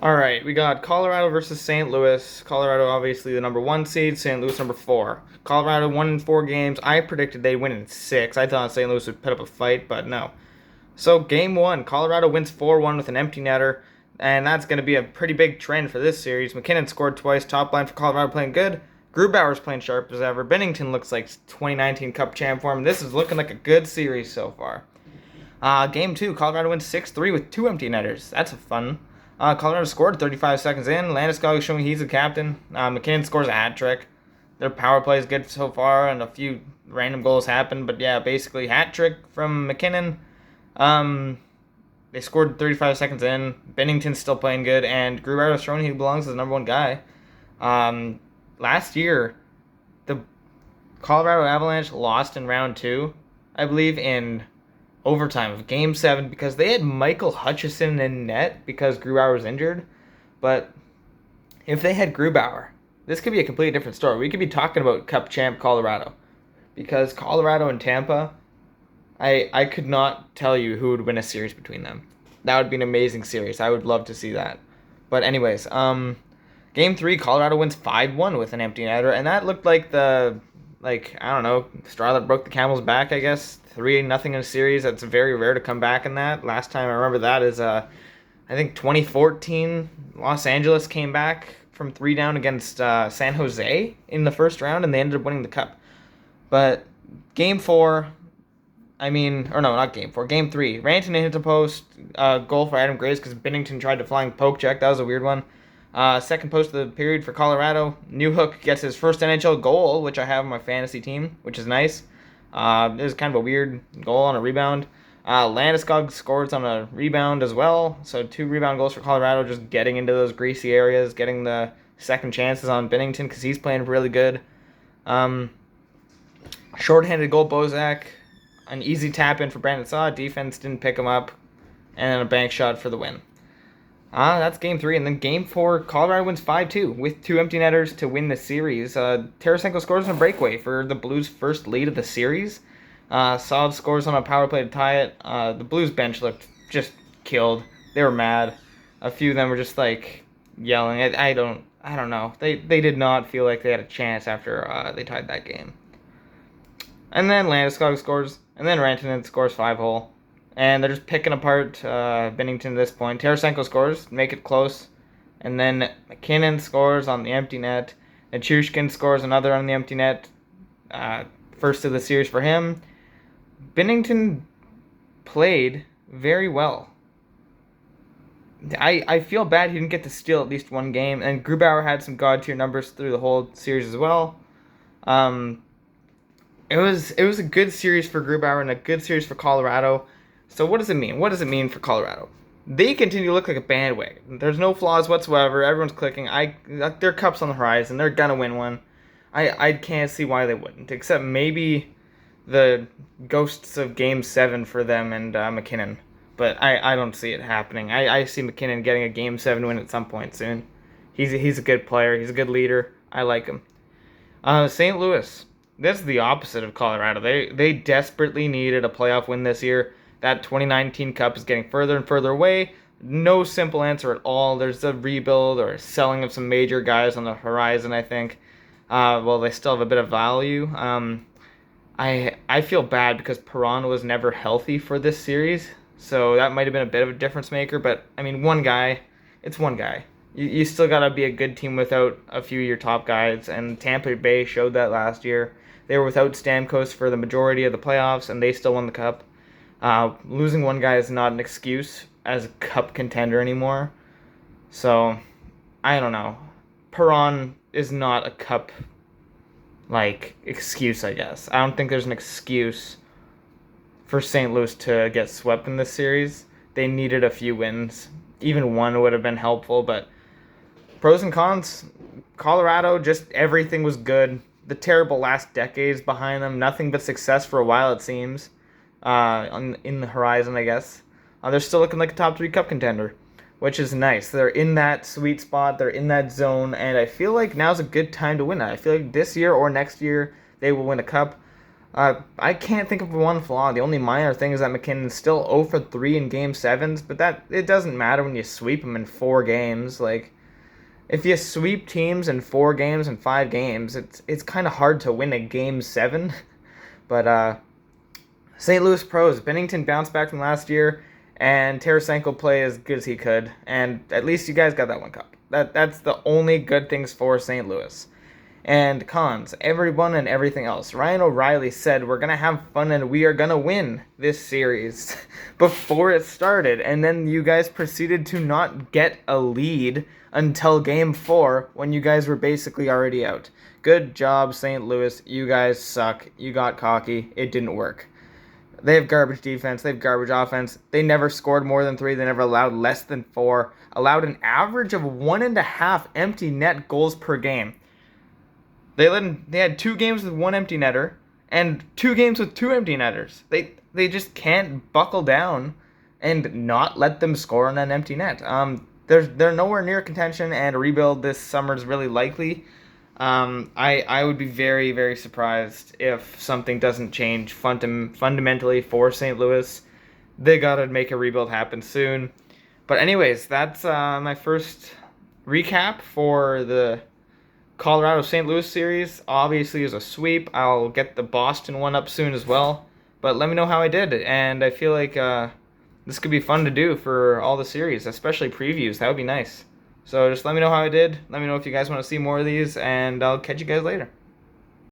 All right, we got Colorado versus St. Louis. Colorado, obviously the number one seed. St. Louis, number four. Colorado won in 4 games. I predicted they'd win in six. I thought St. Louis would put up a fight, but no. So game one, Colorado wins 4-1 with an empty netter, and that's going to be a pretty big trend for this series. McKinnon scored twice. Top line for Colorado playing good. Grubauer's playing sharp as ever. Bennington looks like 2019 Cup champ form. This is looking like a good series so far. Game two, Colorado wins 6-3 with 2 empty netters. That's a fun. Colorado scored 35 seconds in. Landeskog is showing he's the captain. McKinnon scores a hat trick. Their power play is good so far, and a few random goals happen. But yeah, basically hat trick from McKinnon. They scored 35 seconds in. Bennington's still playing good, and Grubauer is showing he belongs as the number one guy. Last year, the Colorado Avalanche lost in round two, I believe, in overtime of Game 7 because they had Michael Hutchison in net because Grubauer was injured. But if they had Grubauer, this could be a completely different story. We could be talking about Cup champ Colorado because Colorado and Tampa, I could not tell you who would win a series between them. That would be an amazing series. I would love to see that. But anyways, Game 3, Colorado wins 5-1 with an empty netter, and that looked like I don't know, straw that broke the camel's back, I guess. 3-0 in a series. That's very rare to come back in that. Last time I remember that is, I think 2014, Los Angeles came back from 3 down against San Jose in the first round, and they ended up winning the Cup. But Game 4, not Game 4, Game 3, Rantanen hit the post, goal for Adam Graves because Binnington tried to flying poke check. That was a weird one. Second post of the period for Colorado. Newhook gets his first NHL goal, which I have on my fantasy team, which is nice. It was kind of a weird goal on a rebound. Landeskog scores on a rebound as well. So 2 rebound goals for Colorado, just getting into those greasy areas, getting the second chances on Binnington because he's playing really good. Shorthanded goal, Bozak. An easy tap in for Brandon Saw. Defense didn't pick him up. And then a bank shot for the win. That's Game 3. And then Game 4, Colorado wins 5-2 with 2 empty netters to win the series. Tarasenko scores on a breakaway for the Blues' first lead of the series. Saad scores on a power play to tie it. The Blues bench looked just killed. They were mad. A few of them were just like yelling. I don't know. They did not feel like they had a chance after they tied that game. And then Landeskog scores. And then Rantanen scores 5-hole. And they're just picking apart Binnington at this point. Tarasenko scores, make it close. And then McKinnon scores on the empty net. Nichushkin scores another on the empty net. First of the series for him. Binnington played very well. I feel bad he didn't get to steal at least one game. And Grubauer had some god-tier numbers through the whole series as well. It was a good series for Grubauer and a good series for Colorado. So what does it mean? What does it mean for Colorado? They continue to look like a bandwagon. There's no flaws whatsoever. Everyone's clicking. Their Cup's on the horizon. They're gonna win one. I can't see why they wouldn't, except maybe the ghosts of Game 7 for them and McKinnon. But I don't see it happening. I see McKinnon getting a Game 7 win at some point soon. He's a good player. He's a good leader. I like him. St. Louis. That's the opposite of Colorado. They desperately needed a playoff win this year. That 2019 Cup is getting further and further away. No simple answer at all. There's a rebuild or a selling of some major guys on the horizon, I think. They still have a bit of value. I feel bad because Perron was never healthy for this series, so that might have been a bit of a difference maker. But, one guy, it's one guy. You still got to be a good team without a few of your top guys, and Tampa Bay showed that last year. They were without Stamkos for the majority of the playoffs, and they still won the Cup. Losing one guy is not an excuse as a Cup contender anymore. So, I don't know. Perron is not a Cup, excuse, I guess. I don't think there's an excuse for St. Louis to get swept in this series. They needed a few wins. Even one would have been helpful, but pros and cons. Colorado, just everything was good. The terrible last decades behind them. Nothing but success for a while, it seems. In the horizon, I guess. They're still looking like a top 3 Cup contender, which is nice. They're in that sweet spot. They're in that zone, and I feel like now's a good time to win it. I feel like this year or next year they will win a Cup. I can't think of one flaw. The only minor thing is that McKinnon's still 0 for 3 in Game 7s, but that it doesn't matter when you sweep him in 4 games. Like, if you sweep teams in 4 games and 5 games, it's kind of hard to win a Game 7. But St. Louis pros, Bennington bounced back from last year, and Tarasenko played as good as he could, and at least you guys got that one cup. That's the only good things for St. Louis. And cons, everyone and everything else. Ryan O'Reilly said we're going to have fun and we are going to win this series before it started. And then you guys proceeded to not get a lead until Game 4 when you guys were basically already out. Good job, St. Louis. You guys suck. You got cocky. It didn't work. They have garbage defense. They have garbage offense. They never scored more than 3. They never allowed less than 4. Allowed an average of 1.5 empty net goals per game. They had 2 games with 1 empty netter and 2 games with 2 empty netters. They just can't buckle down and not let them score on an empty net. They're nowhere near contention, and a rebuild this summer is really likely. I would be very, very surprised if something doesn't change fundamentally for St. Louis. They gotta make a rebuild happen soon. But anyways, that's my first recap for the Colorado St. Louis series. Obviously is a sweep. I'll get the Boston one up soon as well. But let me know how I did. And I feel like this could be fun to do for all the series, especially previews. That would be nice. So just let me know how I did. Let me know if you guys want to see more of these, and I'll catch you guys later.